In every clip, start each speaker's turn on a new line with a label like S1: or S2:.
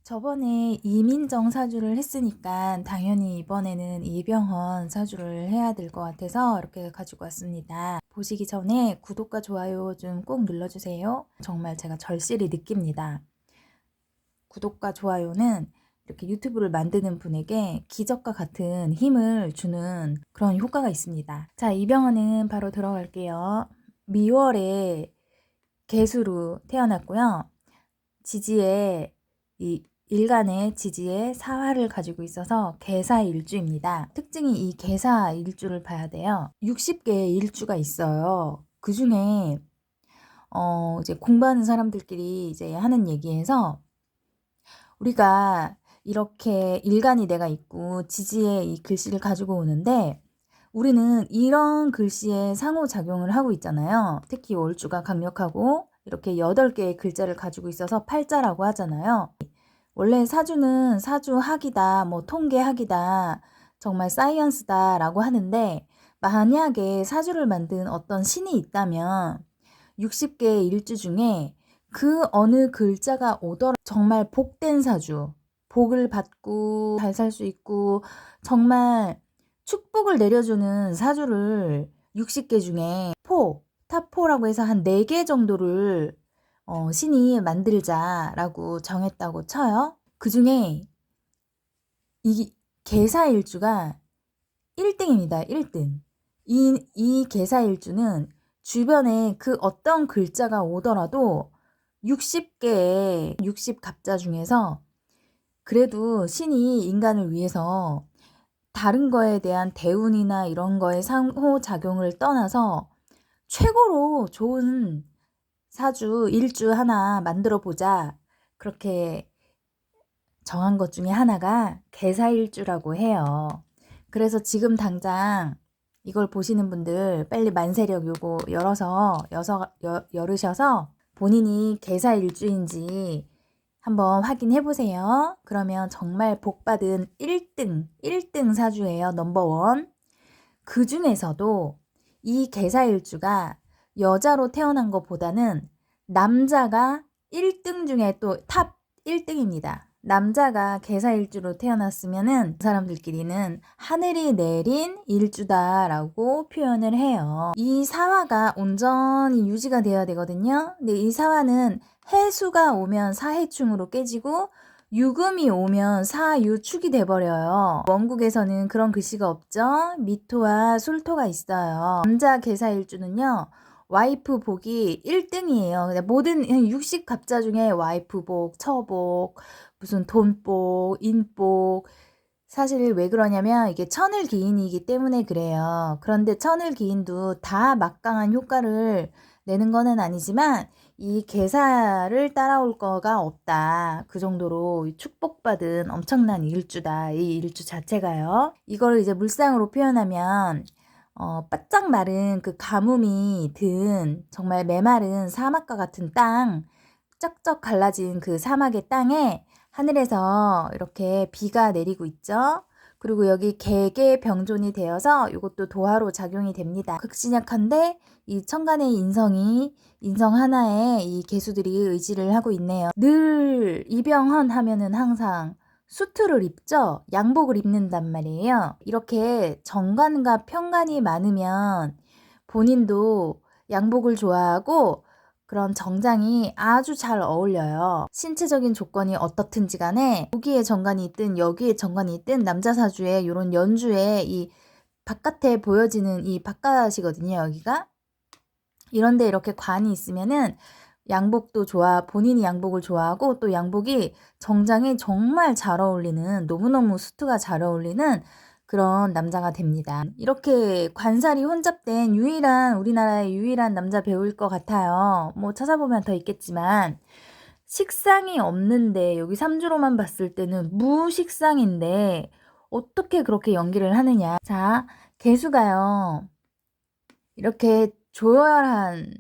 S1: 저번에 이민정 사주를 했으니까 당연히 이번에는 이병헌 사주를 해야 될 것 같아서 이렇게 가지고 왔습니다. 보시기 전에 구독과 좋아요 좀 꼭 눌러주세요. 정말 제가 절실히 느낍니다. 구독과 좋아요는 이렇게 유튜브를 만드는 분에게 기적과 같은 힘을 주는 그런 효과가 있습니다. 자, 이병헌은 바로 들어갈게요. 미월에 개수로 태어났고요. 지지에 이 일간의 지지에 사화를 가지고 있어서 개사일주입니다. 특징이 이 개사일주를 봐야 돼요. 60개의 일주가 있어요. 그 중에 이제 공부하는 사람들끼리 이제 하는 얘기에서 우리가 이렇게 일간이 내가 있고 지지에 이 글씨를 가지고 오는데 우리는 이런 글씨에 상호작용을 하고 있잖아요. 특히 월주가 강력하고 이렇게 8개의 글자를 가지고 있어서 팔자라고 하잖아요. 원래 사주는 사주학이다, 뭐 통계학이다, 정말 사이언스다 라고 하는데 만약에 사주를 만든 어떤 신이 있다면 60개의 일주 중에 그 어느 글자가 오더라도 정말 복된 사주, 복을 받고 잘 살 수 있고 정말 축복을 내려주는 사주를 60개 중에 탑4라고 해서 한 4개 정도를 신이 만들자라고 정했다고 쳐요. 그 중에 이 개사일주가 1등입니다. 1등. 이 개사일주는 주변에 그 어떤 글자가 오더라도 60개의 60갑자 중에서 그래도 신이 인간을 위해서 다른 거에 대한 대운이나 이런 거에 상호작용을 떠나서 최고로 좋은 사주, 일주 하나 만들어 보자. 그렇게 정한 것 중에 하나가 개사일주라고 해요. 그래서 지금 당장 이걸 보시는 분들 빨리 만세력 요거 열으셔서 본인이 개사일주인지 한번 확인해 보세요. 그러면 정말 복받은 1등 사주예요. 넘버원. 그 중에서도 이 개사일주가 여자로 태어난 것보다는 남자가 1등 중에 또 탑 1등입니다. 남자가 개사일주로 태어났으면은 그 사람들끼리는 하늘이 내린 일주다라고 표현을 해요. 이 사화가 온전히 유지가 되어야 되거든요. 근데 이 사화는 해수가 오면 사해충으로 깨지고 유금이 오면 사유축이 돼버려요. 원국에서는 그런 글씨가 없죠. 미토와 술토가 있어요. 남자 개사일주는요. 와이프 복이 1등이에요. 모든 60갑자 중에 와이프 복, 처복, 무슨 돈복, 인복. 사실 왜 그러냐면 이게 천을기인이기 때문에 그래요. 그런데 천을기인도 다 막강한 효과를 내는 거는 아니지만 이 개사를 따라올 거가 없다. 그 정도로 축복받은 엄청난 일주다. 이 일주 자체가요. 이걸 이제 물상으로 표현하면 바짝 마른 그 가뭄이 든 정말 메마른 사막과 같은 땅, 쩍쩍 갈라진 그 사막의 땅에 하늘에서 이렇게 비가 내리고 있죠. 그리고 여기 개개병존이 되어서 이것도 도화로 작용이 됩니다. 극진약한데 이 천간의 인성 하나에 이 개수들이 의지를 하고 있네요. 늘 이병헌 하면은 항상 수트를 입죠. 양복을 입는단 말이에요. 이렇게 정관과 편관이 많으면 본인도 양복을 좋아하고 그런 정장이 아주 잘 어울려요. 신체적인 조건이 어떻든지 간에 여기에 정관이 있든 여기에 정관이 있든 남자 사주에 이런 연주에 이 바깥에 보여지는 이 바깥이거든요. 여기가. 이런데 이렇게 관이 있으면은 양복도 본인이 양복을 좋아하고 또 양복이 정장에 정말 잘 어울리는 너무너무 수트가 잘 어울리는 그런 남자가 됩니다. 이렇게 관살이 혼잡된 우리나라의 유일한 남자 배우일 것 같아요. 뭐 찾아보면 더 있겠지만 식상이 없는데 여기 3주로만 봤을 때는 무식상인데 어떻게 그렇게 연기를 하느냐. 자, 개수가요. 이렇게 조열한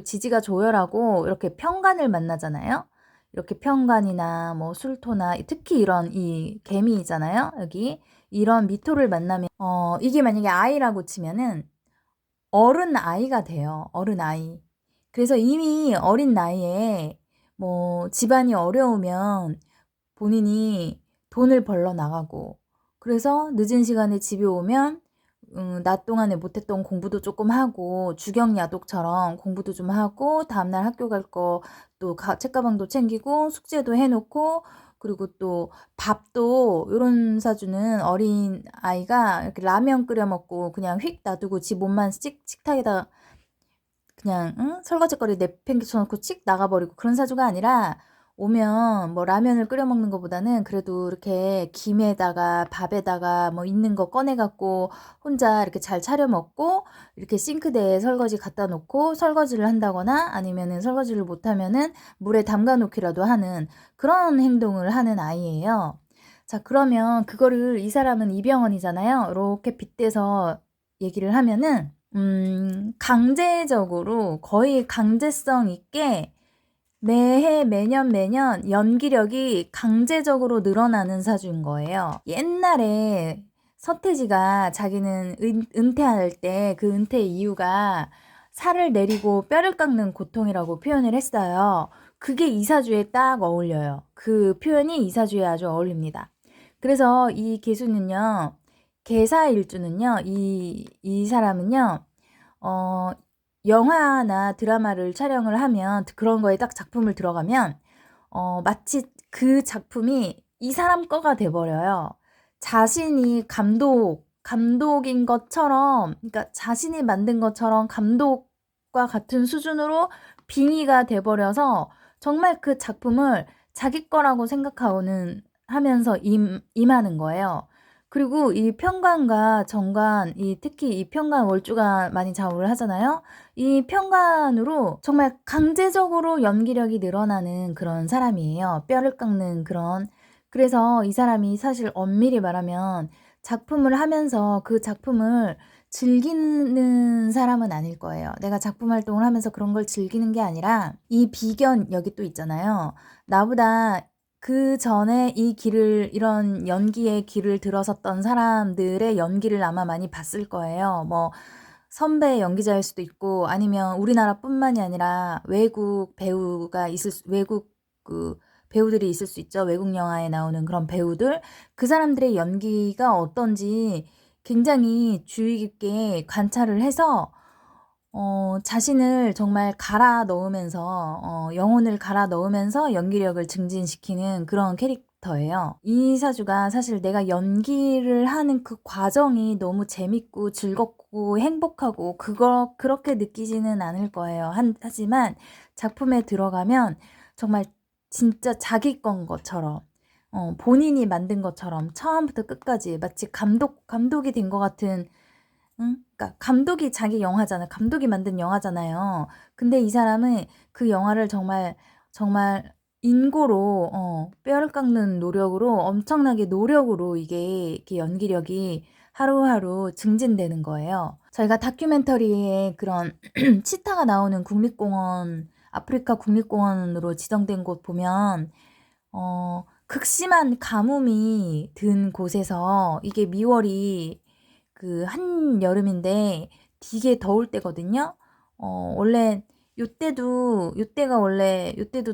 S1: 지지가 조열하고 이렇게 편관을 만나잖아요. 이렇게 편관이나 뭐 술토나 특히 이런 이 개미잖아요. 여기 이런 미토를 만나면 이게 만약에 아이라고 치면은 어른 아이가 돼요. 어른 아이. 그래서 이미 어린 나이에 뭐 집안이 어려우면 본인이 돈을 벌러 나가고, 그래서 늦은 시간에 집에 오면 낮 동안에 못했던 공부도 조금 하고, 주경야독처럼 공부도 좀 하고, 다음날 학교 갈 거 또 책가방도 챙기고, 숙제도 해놓고, 그리고 또 밥도 요런 사주는 어린 아이가 이렇게 라면 끓여 먹고 그냥 휙 놔두고 집 옷만 식탁에다 그냥 설거지거리 내팽개쳐놓고 칙 나가버리고 그런 사주가 아니라, 오면 뭐 라면을 끓여 먹는 것보다는 그래도 이렇게 김에다가 밥에다가 뭐 있는 거 꺼내갖고 혼자 이렇게 잘 차려 먹고, 이렇게 싱크대에 설거지 갖다 놓고 설거지를 한다거나, 아니면은 설거지를 못하면은 물에 담가 놓기라도 하는 그런 행동을 하는 아이예요. 자, 그러면 그거를, 이 사람은 이병헌이잖아요. 이렇게 빗대서 얘기를 하면은 강제적으로, 거의 강제성 있게 매해 매년 연기력이 강제적으로 늘어나는 사주인 거예요. 옛날에 서태지가 자기는 은퇴할 때 그 은퇴 이유가 살을 내리고 뼈를 깎는 고통이라고 표현을 했어요. 그게 이 사주에 딱 어울려요. 그 표현이 이 사주에 아주 어울립니다. 그래서 이 개수는요, 개사일주는요, 이 사람은요, 영화나 드라마를 촬영을 하면, 그런 거에 딱 작품을 들어가면, 마치 그 작품이 이 사람 거가 돼버려요. 자신이 감독인 것처럼, 그러니까 자신이 만든 것처럼 감독과 같은 수준으로 빙의가 돼버려서 정말 그 작품을 자기 거라고 생각하고는 하면서 임하는 거예요. 그리고 이 편관과 정관, 특히 이 편관 월주가 많이 좌우를 하잖아요. 이 편관으로 정말 강제적으로 연기력이 늘어나는 그런 사람이에요. 뼈를 깎는 그런. 그래서 이 사람이 사실 엄밀히 말하면 작품을 하면서 그 작품을 즐기는 사람은 아닐 거예요. 내가 작품 활동을 하면서 그런 걸 즐기는 게 아니라, 이 비견, 여기 또 있잖아요. 나보다 그 전에 이런 연기의 길을 들어섰던 사람들의 연기를 아마 많이 봤을 거예요. 뭐, 선배 연기자일 수도 있고, 아니면 우리나라뿐만이 아니라 외국 배우들이 있을 수 있죠. 외국 영화에 나오는 그런 배우들. 그 사람들의 연기가 어떤지 굉장히 주의 깊게 관찰을 해서, 자신을 정말 영혼을 갈아 넣으면서 연기력을 증진시키는 그런 캐릭터예요. 이 사주가 사실 내가 연기를 하는 그 과정이 너무 재밌고 즐겁고 행복하고 그렇게 느끼지는 않을 거예요. 하지만 작품에 들어가면 정말 진짜 자기 건 것처럼, 본인이 만든 것처럼 처음부터 끝까지 마치 감독이 된 것 같은, 그러니까 감독이 자기 영화잖아. 감독이 만든 영화잖아요. 근데 이 사람은 그 영화를 정말 인고로, 뼈를 깎는 노력으로, 엄청나게 노력으로 이게 연기력이 하루하루 증진되는 거예요. 저희가 다큐멘터리에 그런 치타가 나오는 아프리카 국립공원으로 지정된 곳 보면, 극심한 가뭄이 든 곳에서, 이게 미월이 그 한여름인데 되게 더울 때거든요. 원래 요때도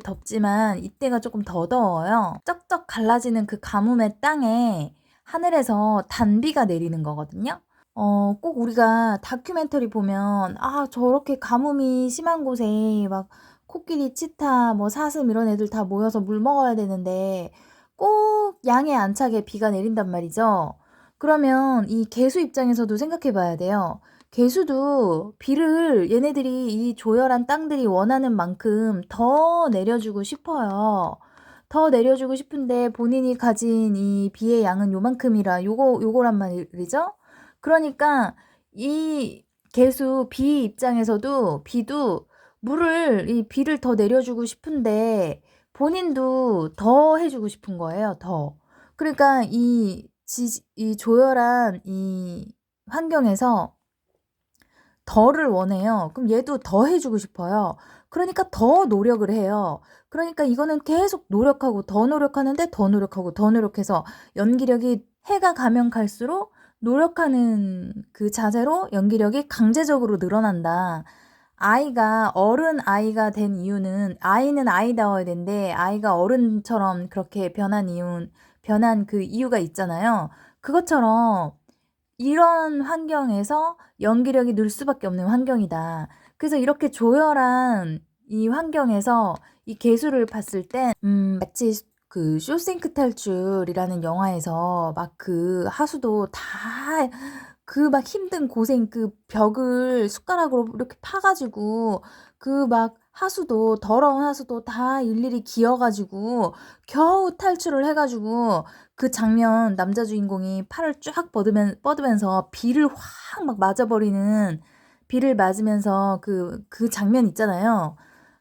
S1: 덥지만 이때가 조금 더 더워요. 쩍쩍 갈라지는 그 가뭄의 땅에 하늘에서 단비가 내리는 거거든요. 꼭 우리가 다큐멘터리 보면, 저렇게 가뭄이 심한 곳에 막 코끼리, 치타, 뭐 사슴 이런 애들 다 모여서 물 먹어야 되는데 꼭 양에 안 차게 비가 내린단 말이죠. 그러면 이 개수 입장에서도 생각해 봐야 돼요. 개수도 비를 얘네들이, 이 조열한 땅들이 원하는 만큼 더 내려주고 싶어요. 더 내려주고 싶은데 본인이 가진 이 비의 양은 요만큼이라, 요거란 말이죠. 그러니까 이 비 입장에서도, 이 비를 더 내려주고 싶은데 본인도 더 해주고 싶은 거예요. 더. 그러니까 이 조열한 이 환경에서 더를 원해요. 그럼 얘도 더 해주고 싶어요. 그러니까 더 노력을 해요. 그러니까 이거는 계속 노력하고 더 노력하는데 더 노력하고 더 노력해서 연기력이, 해가 가면 갈수록 노력하는 그 자세로 연기력이 강제적으로 늘어난다. 아이가 어른 아이가 된 이유는 아이는 아이다워야 되는데 아이가 어른처럼 그렇게 변한 그 이유가 있잖아요. 그것처럼 이런 환경에서 연기력이 늘 수밖에 없는 환경이다. 그래서 이렇게 조열한 이 환경에서 이 개수를 봤을 땐 마치 그 쇼생크 탈출이라는 영화에서 막 그 하수도 다 그 막 힘든 고생 그 벽을 숟가락으로 이렇게 파가지고 그 막 하수도 더러운 하수도 다 일일이 기어가지고 겨우 탈출을 해가지고 그 장면 남자 주인공이 팔을 쫙 뻗으면서 비를 확 막 맞아버리는 비를 맞으면서 그 장면 있잖아요.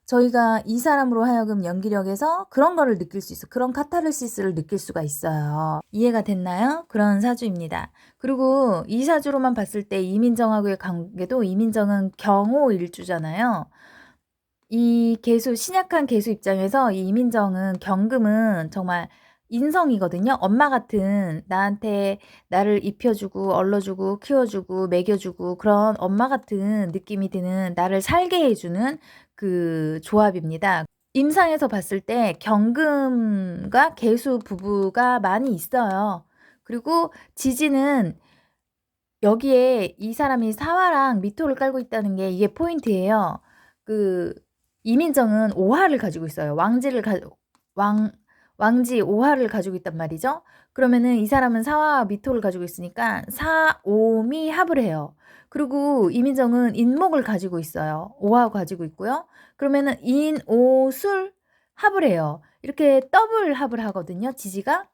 S1: 저희가 이 사람으로 하여금 연기력에서 그런 거를 느낄 수 있어. 그런 카타르시스를 느낄 수가 있어요. 이해가 됐나요? 그런 사주입니다. 그리고 이 사주로만 봤을 때 이민정하고의 관계도 이민정은 경호 일주잖아요. 이 개수, 신약한 개수 입장에서 이 이민정은 경금은 정말 인성이거든요. 엄마 같은 나한테 나를 입혀주고 얼러주고 키워주고 먹여주고 그런 엄마 같은 느낌이 드는 나를 살게 해주는 그 조합입니다. 임상에서 봤을 때 경금과 개수 부부가 많이 있어요. 그리고 지지는 여기에 이 사람이 사화랑 미토를 깔고 있다는 게 이게 포인트예요. 그 이민정은 오화를 가지고 있어요. 왕지 오화를 가지고 있단 말이죠. 그러면은 이 사람은 사화와 미토를 가지고 있으니까 사오미 합을 해요. 그리고 이민정은 인목을 가지고 있어요. 오화 가지고 있고요. 그러면은 인오술 합을 해요. 이렇게 더블 합을 하거든요. 지지가.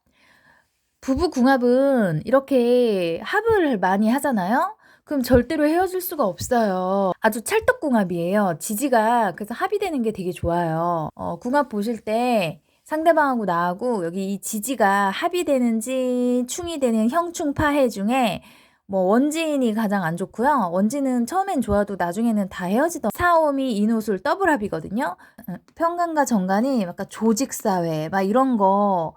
S1: 부부궁합은 이렇게 합을 많이 하잖아요. 그럼 절대로 헤어질 수가 없어요. 아주 찰떡궁합이에요. 지지가 그래서 합이 되는 게 되게 좋아요. 궁합 보실 때 상대방하고 나하고 여기 이 지지가 합이 되는지 충이 되는 형충파해 중에 뭐 원진이 가장 안 좋고요. 원진은 처음엔 좋아도 나중에는 다 헤어지던 사오미 인호술 더블합이거든요. 편간과 정간이 약간 조직사회 막 이런 거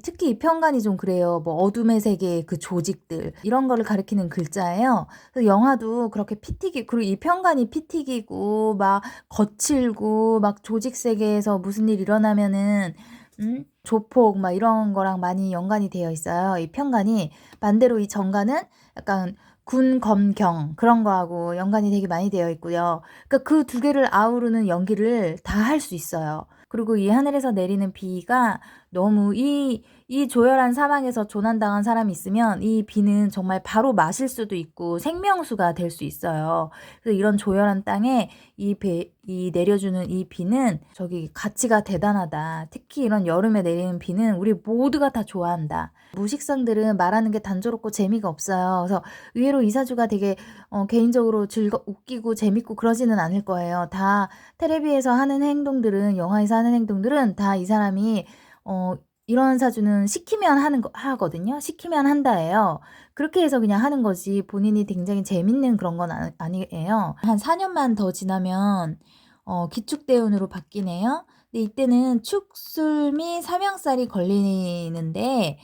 S1: 특히 이 편간이 좀 그래요. 뭐 어둠의 세계의 그 조직들 이런 거를 가리키는 글자예요. 그래서 영화도 그렇게 그리고 이 편간이 피튀기고 막 거칠고 막 조직 세계에서 무슨 일 일어나면은 조폭 막 이런 거랑 많이 연관이 되어 있어요. 이 편간이 반대로 이 정간은 약간 군, 검, 경 그런 거하고 연관이 되게 많이 되어 있고요. 그러니까 그 두 개를 아우르는 연기를 다 할 수 있어요. 그리고 이 하늘에서 내리는 비가 너무 이 조열한 사막에서 조난당한 사람이 있으면 이 비는 정말 바로 마실 수도 있고 생명수가 될 수 있어요. 그래서 이런 조열한 땅에 이 내려주는 이 비는 저기 가치가 대단하다. 특히 이런 여름에 내리는 비는 우리 모두가 다 좋아한다. 무식상들은 말하는 게 단조롭고 재미가 없어요. 그래서 의외로 이사주가 되게 개인적으로 웃기고 재밌고 그러지는 않을 거예요. 다 텔레비에서 하는 행동들은 영화에서 하는 행동들은 다 이 사람이 이런 사주는 시키면 하거든요. 시키면 한다예요. 그렇게 해서 그냥 하는 거지 본인이 굉장히 재밌는 그런 건 아니에요. 한 4년만 더 지나면 기축대운으로 바뀌네요. 근데 이때는 축술 및 삼형살이 걸리는데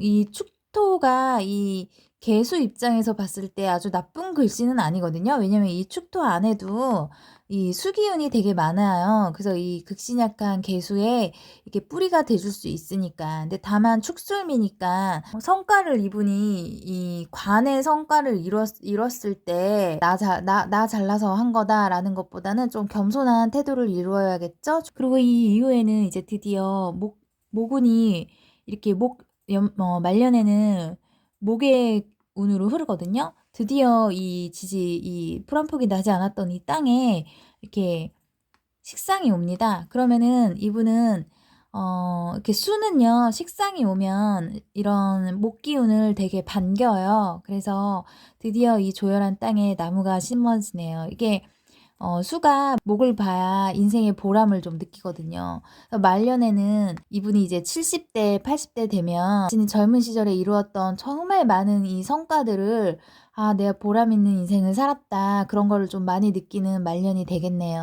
S1: 이 축토가 이 개수 입장에서 봤을 때 아주 나쁜 글씨는 아니거든요. 왜냐면 이 축토 안에도 이 수기운이 되게 많아요. 그래서 이 극신약한 개수에 이렇게 뿌리가 돼줄 수 있으니까. 근데 다만 축술미니까 성과를 이분이 이 관의 성과를 이뤘을 때 나 잘나서 한 거다라는 것보다는 좀 겸손한 태도를 이루어야겠죠. 그리고 이 이후에는 이제 드디어 모군이 이렇게 말년에는 목의 운으로 흐르거든요. 드디어 이 풀 한 폭이 나지 않았던 이 땅에 이렇게 식상이 옵니다. 그러면은 이분은 이렇게 수는요, 식상이 오면 이런 목 기운을 되게 반겨요. 그래서 드디어 이 조열한 땅에 나무가 심어지네요. 이게 수가 목을 봐야 인생의 보람을 좀 느끼거든요. 말년에는 이분이 이제 70대, 80대 되면 자신이 젊은 시절에 이루었던 정말 많은 이 성과들을 내가 보람 있는 인생을 살았다. 그런 거를 좀 많이 느끼는 말년이 되겠네요.